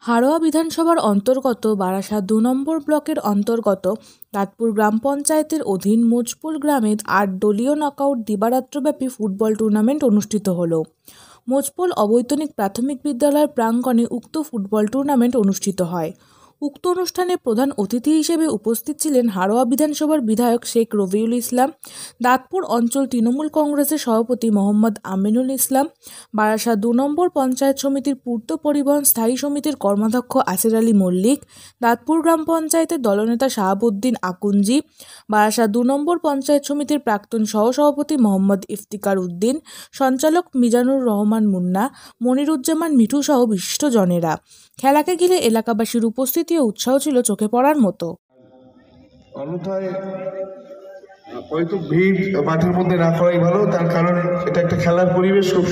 হাড়োয়া বিধানসভার অন্তর্গত বারাসাত ২ নম্বর ব্লকের অন্তর্গত দাঁতপুর গ্রাম পঞ্চায়েতের অধীন মোচপোল গ্রামে ৮ দলীয় নকআউট দিবারাত্রব্যাপী ফুটবল টুর্নামেন্ট অনুষ্ঠিত হল। মোচপোল অবৈতনিক প্রাথমিক বিদ্যালয়ের প্রাঙ্গণে উক্ত ফুটবল টুর্নামেন্ট অনুষ্ঠিত হয়। উক্ত অনুষ্ঠানে প্রধান অতিথি হিসেবে উপস্থিত ছিলেন হাড়োয়া বিধানসভার বিধায়ক শেখ রবিউল ইসলাম, দাঁতপুর অঞ্চল তৃণমূল কংগ্রেসের সভাপতি মোহাম্মদ আমিনুল ইসলাম, বারাসাত ২ নম্বর পঞ্চায়েত সমিতির পূর্ত পরিবহন স্থায়ী সমিতির কর্মাধ্যক্ষ আসির আলী মল্লিক, দাঁতপুর গ্রাম পঞ্চায়েতের দলনেতা শাহাবুদ্দিন আকুঞ্জি, বারাসাত ২ নম্বর পঞ্চায়েত সমিতির প্রাক্তন সহসভাপতি মোহাম্মদ ইফতিকার উদ্দিন, সঞ্চালক মিজানুর রহমান মুন্না, মনিরুজ্জামান মিঠু সহ বিশিষ্টজনেরা। খেলাকে ঘিরে এলাকাবাসীর উপস্থিতি ও উৎসাহ ছিল চোখে পড়ার মতো। অন্যথায় হয়তো ভিড় মাঠের মধ্যে না করাই ভালো, তার কারণ এটা একটা খেলার পরিবেশ। খুব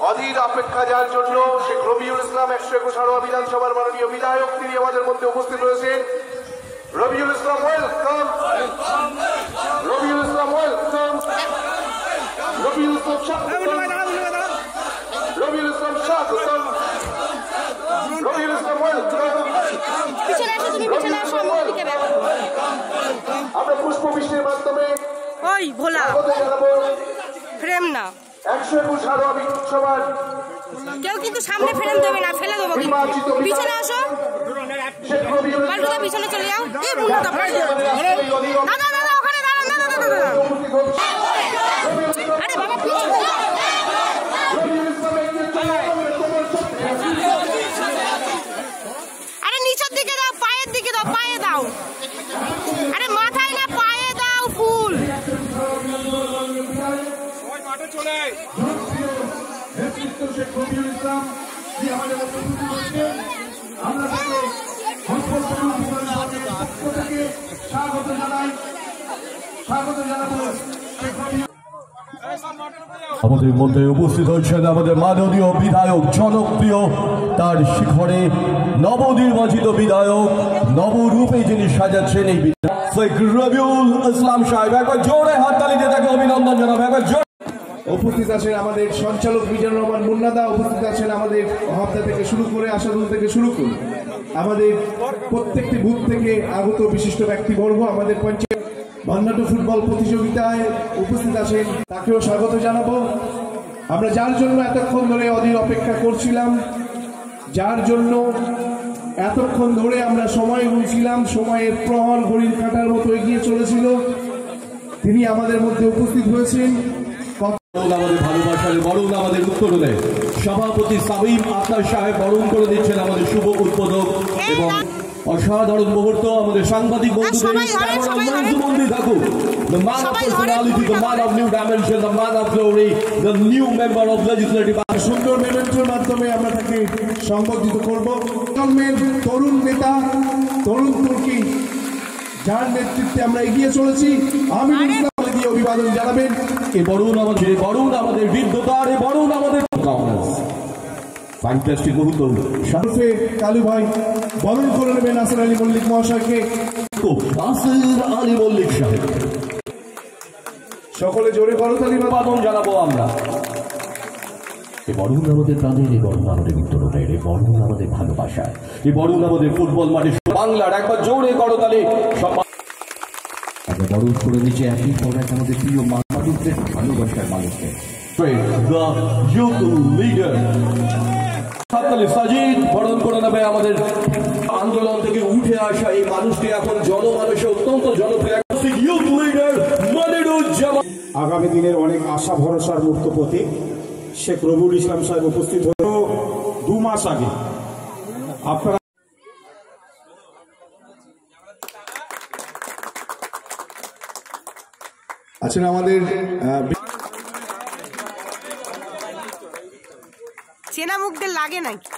অধীর অপেক্ষা যার জন্য শেখ রবিউল ইসলাম ১২১ হাড়োয়া বিধানসভার মাননীয় বিধায়ক, তিনি আমাদের মধ্যে উপস্থিত রয়েছেন। রবিউল ইসলাম ওয়েলকাম, রবিউল ইসলাম ওয়েলকাম, রবিউল ইসলাম স্বাগতম, রবিউল ইসলাম স্বাগতম, রবিউল ইসলাম ওয়েলকাম। আমরা পুষ্পবৃষ্টির মাধ্যমে ওই ভোলা ফ্রেম না ১২১ হাড়োয়া বিধানসভার কেউ কিন্তু সামনে ফ্রেম দেবে না, ফেলে দেবো। পিছনে আসো, পিছনে চলে যাও। আরে বাবা আরে নিচের দিকে দাও, পায়ের দিকে দাও, পায়ে দাও। আরে মাথায় না, পায়ে দাও ফুল। আমাদের মধ্যে উপস্থিত হচ্ছেন আমাদের মাননীয় বিধায়ক, জনপ্রিয় তার শিখরে নবনির্বাচিত বিধায়ক, নবরূপে যিনি সাজাচ্ছেন এই শেখ রবিউল ইসলাম সাহেব। একবার জোরে হাততালি দিয়ে তাকে অভিনন্দন জানাবো। একবার উপস্থিত আছেন আমাদের সঞ্চালক মিজানুর রহমান মুন্নাদা, উপস্থিত আছেন আমাদের হপ্তা থেকে শুরু করে আসাদুল থেকে শুরু করে আমাদের প্রত্যেকটি বুথ থেকে আগত বিশিষ্ট ব্যক্তিবর্গ। আমাদের পঞ্চায়েত ভান্নাটু ফুটবল প্রতিযোগিতায় উপস্থিত আছেন, তাকেও স্বাগত জানাবো। আমরা যার জন্য এতক্ষণ ধরে অধীর অপেক্ষা করছিলাম, যার জন্য এতক্ষণ ধরে আমরা সময় গুনছিলাম, সময়ের প্রহর ঘড়ির কাঁটার মতো এগিয়ে চলেছিল, তিনি আমাদের মধ্যে উপস্থিত হয়েছেন। আমাদের ভালোবাসার বরণ আমাদের উত্তরণে সভাপতি সাবিম আক্তার সাহেব বরণ করে দিচ্ছেন আমাদের শুভ উদ্বোধক এবং অসাধারণ মুহূর্ত আমাদের সাংবাদিক বন্ধুদের থাকুক। The man of personality, the man of new dimension, the man of glory, the new member of legislative. সুন্দর মেমেন্টোর মাধ্যমে আমরা তাকে সংবর্ধিত করব। তরুণ নেতা, তরুণ তুর্কি, যার নেতৃত্বে আমরা এগিয়ে চলেছি, আমি দিয়ে অভিবাদন জানাবেন। এই বরুণ আমাদের, বরুণ আমাদের বিদ্যুতার, এই বরুণ আমাদের ফ্যান্টাস্টিক মুহূর্ত। শারফে কালু ভাই বরণ করে নেবেন আসির আলী মল্লিক মহাশয়কে। আসির আলী মল্লিক সাহেব, সকলে জোরে করতালি অভিবাদন জানাবো আমরা। এই বরুণ আমাদের প্রাণের, এই বরুণ আমাদের উত্তরণের, এই বরুণ আমাদের ভালোবাসা, এই বরুণ আমাদের ফুটবল মাঠে বাংলার। একবার জোরে করতালি। বরণ করে নিচে একই পর এক আমাদের প্রিয় মানুষদের, ভালোবাসার মানুষদের সাজিদ বরণ করে নেবে আমাদের আন্দোলন থেকে উঠে আসা এই মানুষটি এখন জনমানুষে অত্যন্ত জনপ্রিয় ইউথ লিডার মনিরুজ্জামান। আগামী দিনের অনেক আশা ভরসার মুক্ত প্রতীক শেখ রবিউল ইসলাম সাহেব উপস্থিত হল 2 মাস আগে। আপনারা আছেন আমাদের চেনা মুখদের লাগে নাকি?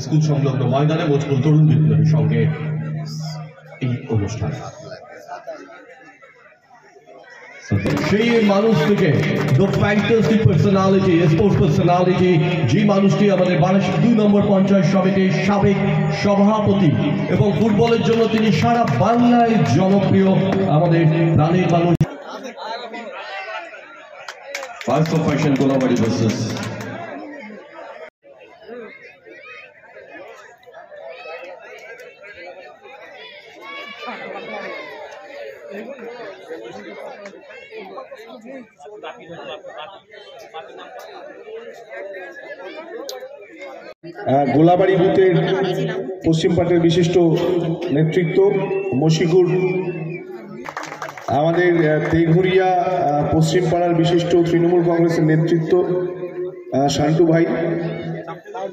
স্কুল সংলগ্ন ময়দানে মজবুল তরুণ বিপ্লবীর সঙ্গে এই অনুষ্ঠান। সেই মানুষটিকে the fantasy personality, sports personality, যে মানুষটি আমাদের ২ নম্বর পঞ্চায়েত সমিতির সাবেক সভাপতি এবং ফুটবলের জন্য তিনি সারা বাংলায় জনপ্রিয়, আমাদের প্রাণের মানুষ। গোলাবাড়ি ভার্সেস গোলাবাড়ি বুথের পশ্চিম পাটের বিশিষ্ট নেতৃত্ব মশিকুর, আমাদের তেঘরিয়া পশ্চিম পাড়ার বিশিষ্ট তৃণমূল কংগ্রেসের নেতৃত্ব শান্টু ভাই,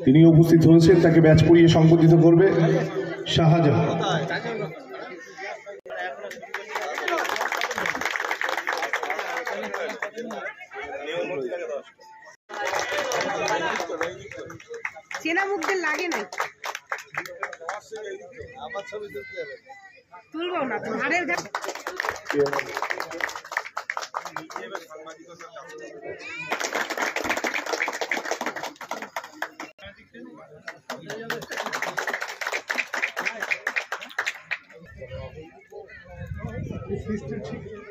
তিনি উপস্থিত হয়েছেন। তাকে ব্যাচ পরিয়ে সংবর্ধিত করবে শাহজাহান। চেনা মুখদের লাগে না, তুলবো না তো হাড়ের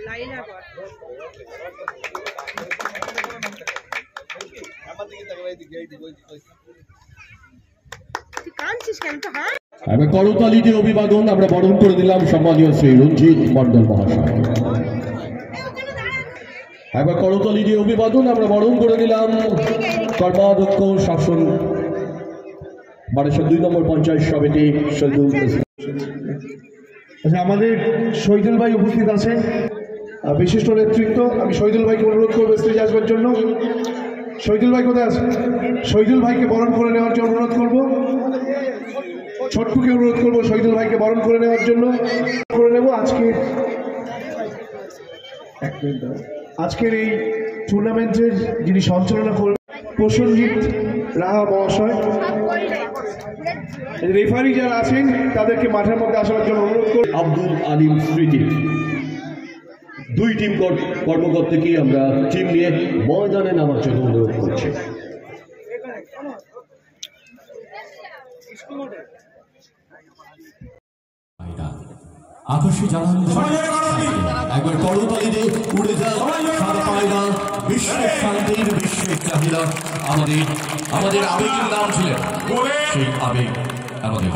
লাইনা কর। আমরা করতালি দিয়ে অভিবাদন আমরা বরণ করে দিলাম সম্মানীয় শ্রী রঞ্জিত মন্ডল মহাশয়। একবার করতালি দিয়ে অভিবাদন আমরা বরণ করে দিলাম কর্মাধ্যক্ষ শাসন ২ নম্বর পঞ্চায়েত সমিতি শহীদুল। আচ্ছা, আমাদের শহীদুল ভাই উপস্থিত আছেন, বিশিষ্ট নেতৃত্ব। আমি শহীদুল ভাইকে অনুরোধ করবো স্টেজে আসবার জন্য। শহীদুল ভাই কোথায় আছে? শহীদুল ভাইকে বরণ করে নেওয়ার জন্য অনুরোধ করবো। ছোট্টুকে অনুরোধ করবো শহীদুল ভাইকে বরণ করে নেওয়ার জন্য করে নেব। আজকের এই টুর্নামেন্টের যিনি সঞ্চালনা করবেন প্রসেনজিৎ রাহা মহাশয়। রেফারি যারা আছেন তাদেরকে মাঠের মধ্যে আসার জন্য অনুরোধ করব। আব্দুল আলিম স্মৃতি 2 টিম কর্মকর্তাকে আমরা টিম নিয়ে ময়দানে নামার জন্য অনুরোধ করছি। আকাশে জানান একবার করতালিতে উড়ে যান সাদা পায়রা, বিশ্বের শান্তির, বিশ্বের চাহিদা। আমাদের আবেগের নাম ছিলেন, সেই আবেগ আমাদের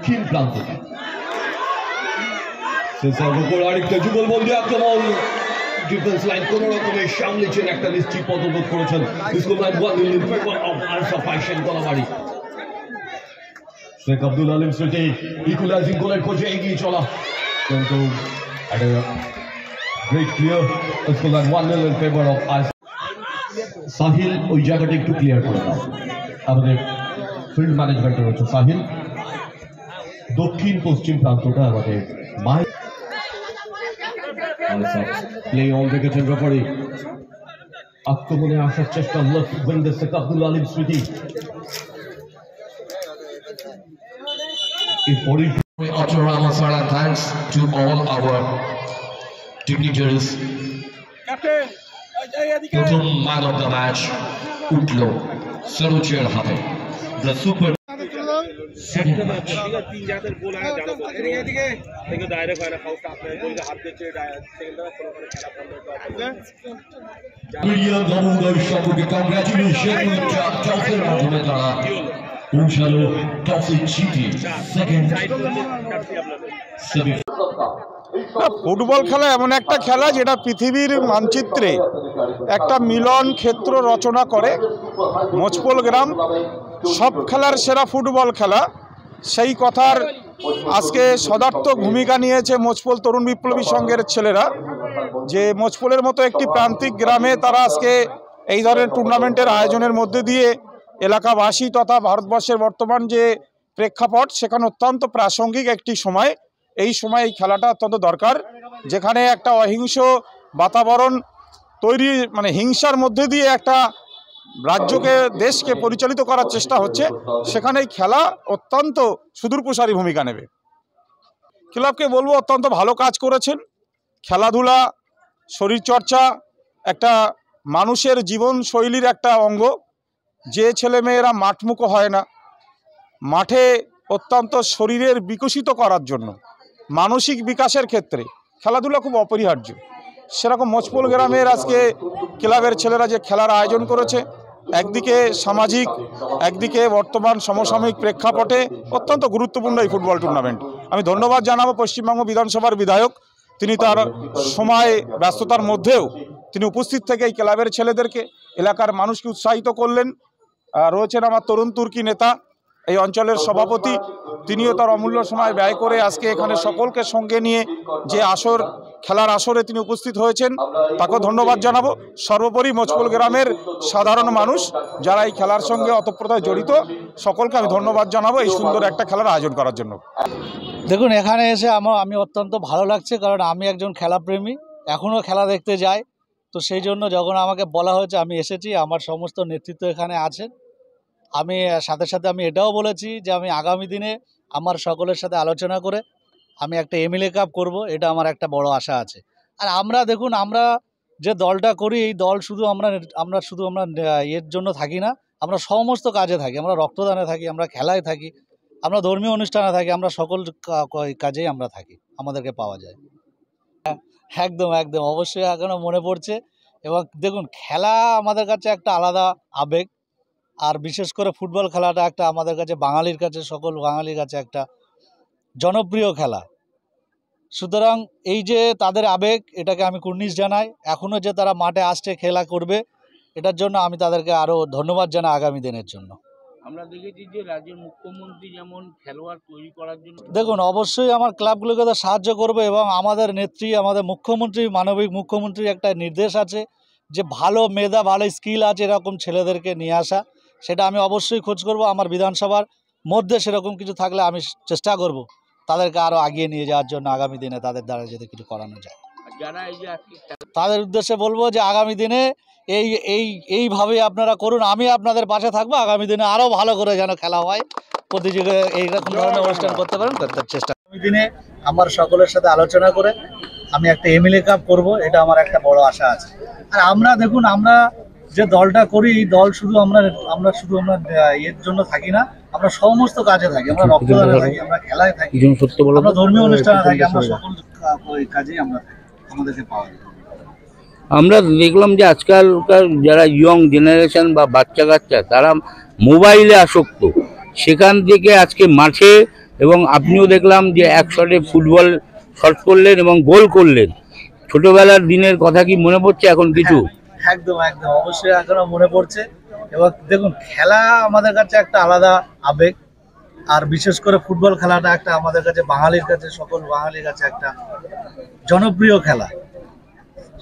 দক্ষিণ প্রান্ত আরেকটা যুগলবন্দি আক্রমণ ডিফেন্স লাইন কোন রকমের সামলেছেন একটা নিশ্চিত পদবোধ করেছেন scoreline 1-0 in favor of Arsa Fashion Kolabari Sheikh Abdul Alim স্মৃতি ইকুয়ালাইজিং গোলের খোঁজে এগিয়ে চলা কিন্তু একটা great clear scoreline 1-0 in favor of Arsa Sahil ওই জায়গাটা একটু ক্লিয়ার করে দাও আমাদের ফিল্ড ম্যানেজমেন্টের হচ্ছে সাহিল দক্ষিণ পশ্চিম প্রান্তটা আমাদের প্লে অন দেখেছেন রেফারি আক্রমণে আসার চেষ্টা শেখ আব্দুল আলিম স্মৃতি We offer our thanks to all our dignitaries. প্রথম ম্যান অফ দ্য ম্যাচ উঠল সরোজের হাতে দ্য সুপার সেকেন্ড ম্যাচ টসের মাধ্যমে তারা পৌঁছালো টসে জিতে সেকেন্ড ফুটবল খেলা এমন একটা খেলা যেটা পৃথিবীর মানচিত্রে একটা মিলন ক্ষেত্র রচনা করে। মোচপোল গ্রাম সব খেলার সেরা ফুটবল খেলা, সেই কথার আজকে সদার্থক ভূমিকা নিয়েছে মোচপোল তরুণ বিপ্লবী সংঘের ছেলেরা, যে মোচপোলের মতো একটি প্রান্তিক গ্রামে তারা আজকে এই ধরনের টুর্নামেন্টের আয়োজনের মধ্যে দিয়ে এলাকাবাসী তথা ভারতবর্ষের বর্তমান যে প্রেক্ষাপট সেখানে অত্যন্ত প্রাসঙ্গিক একটি সময়। এই সময় এই খেলাটা অত্যন্ত দরকার, যেখানে একটা অহিংস বাতাবরণ তৈরি মানে হিংসার মধ্যে দিয়ে একটা রাজ্যকে দেশকে পরিচালিত করার চেষ্টা হচ্ছে, সেখানে এই খেলা অত্যন্ত সুদূরপ্রসারী ভূমিকা নেবে। ক্লাবকে বলবো অত্যন্ত ভালো কাজ করেছেন। খেলাধুলা শরীরচর্চা একটা মানুষের জীবনশৈলীর একটা অঙ্গ। যে ছেলেমেয়েরা মাঠমুখো হয় না, মাঠে অত্যন্ত শরীরের বিকশিত করার জন্য মানসিক বিকাশের ক্ষেত্রে খেলাধুলা খুব অপরিহার্য। সেরকম মোচপোল গ্রামের আজকে ক্লাবের ছেলেরা যে খেলার আয়োজন করেছে, একদিকে সামাজিক একদিকে বর্তমান সমসাময়িক প্রেক্ষাপটে অত্যন্ত গুরুত্বপূর্ণ এই ফুটবল টুর্নামেন্ট। আমি ধন্যবাদ জানাবো পশ্চিমবঙ্গ বিধানসভার বিধায়ক, তিনি তার সময় ব্যস্ততার মধ্যেও তিনি উপস্থিত থেকে এই ক্লাবের ছেলেদেরকে এলাকার মানুষকে উৎসাহিত করলেন। রয়েছেন আমার তরুণ তুর্কি নেতা এই অঞ্চলের সভাপতি, তিনিও তার অমূল্য সময় ব্যয় করে আজকে এখানে সকলকে সঙ্গে নিয়ে যে খেলার আসরে তিনি উপস্থিত হয়েছেন, তাকেও ধন্যবাদ জানাবো। সর্বোপরি মোচপোল গ্রামের সাধারণ মানুষ যারা এই খেলার সঙ্গে অতপ্রতায় জড়িত সকলকে আমি ধন্যবাদ জানাবো এই সুন্দর একটা খেলার আয়োজন করার জন্য। দেখুন, এখানে এসে আমি অত্যন্ত ভালো লাগছে, কারণ আমি একজন খেলাপ্রেমী, এখনও খেলা দেখতে যাই। তো সেই জন্য যখন আমাকে বলা হয়েছে আমি এসেছি, আমার সমস্ত নেতৃত্ব এখানে আছেন। আমি সাথে সাথে আমি এটাও বলেছি যে আমি আগামী দিনে আমার সকলের সাথে আলোচনা করে আমি একটা এমএলএ কাপ করব, এটা আমার একটা বড় আশা আছে। আর আমরা দেখুন, আমরা যে দলটা করি এই দল শুধু আমরা এর জন্য থাকি না, আমরা সমস্ত কাজে থাকি, আমরা রক্তদানে থাকি, আমরা খেলায় থাকি, আমরা ধর্মীয় অনুষ্ঠানে থাকি, আমরা সকল কাজেই আমরা থাকি, আমাদেরকে পাওয়া যায়। একদম একদম অবশ্যই এখনও মনে পড়ছে। এবং দেখুন, খেলা আমাদের কাছে একটা আলাদা আবেগ, আর বিশেষ করে ফুটবল খেলাটা একটা আমাদের কাছে বাঙালির কাছে, সকল বাঙালির কাছে একটা জনপ্রিয় খেলা। সুতরাং এই যে তাদের আবেগ, এটাকে আমি কুর্নিশ জানাই। এখনও যে তারা মাঠে আসছে খেলা করবে, এটার জন্য আমি তাদেরকে আরও ধন্যবাদ জানাই আগামী দিনের জন্য। আমরা দেখেছি যে রাজ্যের মুখ্যমন্ত্রী যেমন খেলোয়াড় তৈরি করার জন্য, দেখুন অবশ্যই আমার ক্লাবগুলোকে তো সাহায্য করবে, এবং আমাদের নেত্রী, আমাদের মুখ্যমন্ত্রী, মানবিক মুখ্যমন্ত্রীর একটা নির্দেশ আছে যে ভালো মেধা, ভালো স্কিল আছে এরকম ছেলেদেরকে নিয়ে আসা। সেটা আমি অবশ্যই খোঁজ করব। আমার বিধানসভার মধ্যে সেরকম কিছু থাকলে আমি চেষ্টা করব তাদেরকে আরও আগিয়ে নিয়ে যাওয়ার জন্য, আগামী দিনে তাদের দ্বারা যদি কিছু করানো যায়। যারা এই যে তাদের উদ্দেশ্যে বলবো যে আগামী দিনে এইভাবে আপনারা করুন, আমি আপনাদের পাশে থাকবো। আগামী দিনে আরও ভালো করে যেন খেলা হয়, প্রতিযোগিতা এইরকম ধরনের অনুষ্ঠান করতে পারেন তার চেষ্টা। আগামী দিনে আমার সকলের সাথে আলোচনা করে আমি একটা এমএলএ কাপ করব, এটা আমার একটা বড় আশা আছে। আর আমরা দেখুন, আমরা যে দলটা করি এই দল শুধু আমরা এর জন্য থাকি না, আমরা সমস্ত কাজে থাকি, আমরা রক্তদানে থাকি, আমরা খেলায় থাকি, আমরা ধর্মীয় অনুষ্ঠানে থাকি, আমরা সকল কাজেই আমরা থাকি, আমাদেরকে পাওয়া যায়। আমরা দেখলাম যে আজকালকার যারা ইয়ং জেনারেশন বা বাচ্চা কাচ্চা তারা মোবাইলে আসক্ত, সেখান থেকে আজকে মাঠে এবং আপনিও দেখলাম যে এক শটে ফুটবল শট করলেন এবং গোল করলেন। ছোটবেলার দিনের কথা কি মনে পড়ছে এখন কিছু? একদম একদম অবশ্যই এখনো মনে পড়ছে। এবং দেখুন, খেলা আমাদের কাছে একটা আলাদা আবেগ, আর বিশেষ করে ফুটবল খেলাটা একটা আমাদের কাছে বাঙালির কাছে, সকল বাঙালির কাছে একটা জনপ্রিয় খেলা।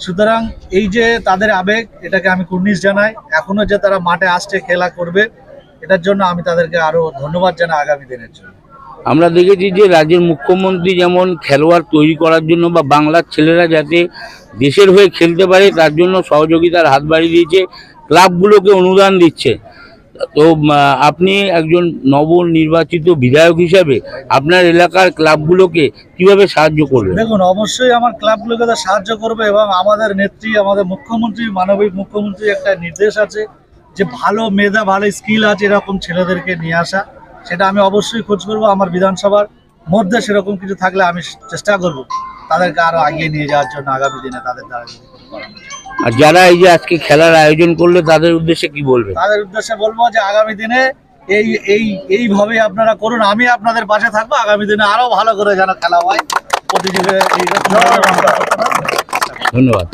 সুতরাং এই যে তাদের আবেগ, এটাকে আমি কুর্নিশ জানাই। এখনো যে তারা মাঠে আসছে খেলা করবে, এটার জন্য আমি তাদেরকে আরো ধন্যবাদ জানাই আগামী দিনের জন্য। আমরা দেখেছি যে রাজ্যের মুখ্যমন্ত্রী যেমন খেলোয়াড় তৈরি করার জন্য বা বাংলার ছেলেরা যাতে দেশের হয়ে খেলতে পারে তার জন্য সহযোগিতার হাত বাড়িয়ে দিয়েছে, ক্লাবগুলোকে অনুদান দিচ্ছে। তো আপনি একজন নবনির্বাচিত বিধায়ক হিসাবে আপনার এলাকার ক্লাবগুলোকে কিভাবে সাহায্য করবেন? দেখুন, অবশ্যই আমার ক্লাবগুলোকে তো সাহায্য করবে, এবং আমাদের নেত্রী, আমাদের মুখ্যমন্ত্রী, মানবিক মুখ্যমন্ত্রী একটা নির্দেশ আছে যে ভালো মেধা, ভালো স্কিল আছে এরকম ছেলেদেরকে নিয়ে আসা। সেটা আমি অবশ্যই খোঁজ করবো। আমার বিধানসভার মধ্যে সেরকম কিছু থাকলে আমি চেষ্টা করব তাদেরকে আরো আগিয়ে নিয়ে যাওয়ার জন্য আগামী দিনে তাদের দ্বারা। আর যারা এই যে আজকে খেলার আয়োজন করলে তাদের উদ্দেশ্যে কি বলবেন? তাদের উদ্দেশ্যে বলবো যে আগামী দিনে এইভাবে আপনারা করুন, আমি আপনাদের পাশে থাকবো। আগামী দিনে আরো ভালো করে যেন খেলা হয়, প্রতিযোগিতা। ধন্যবাদ।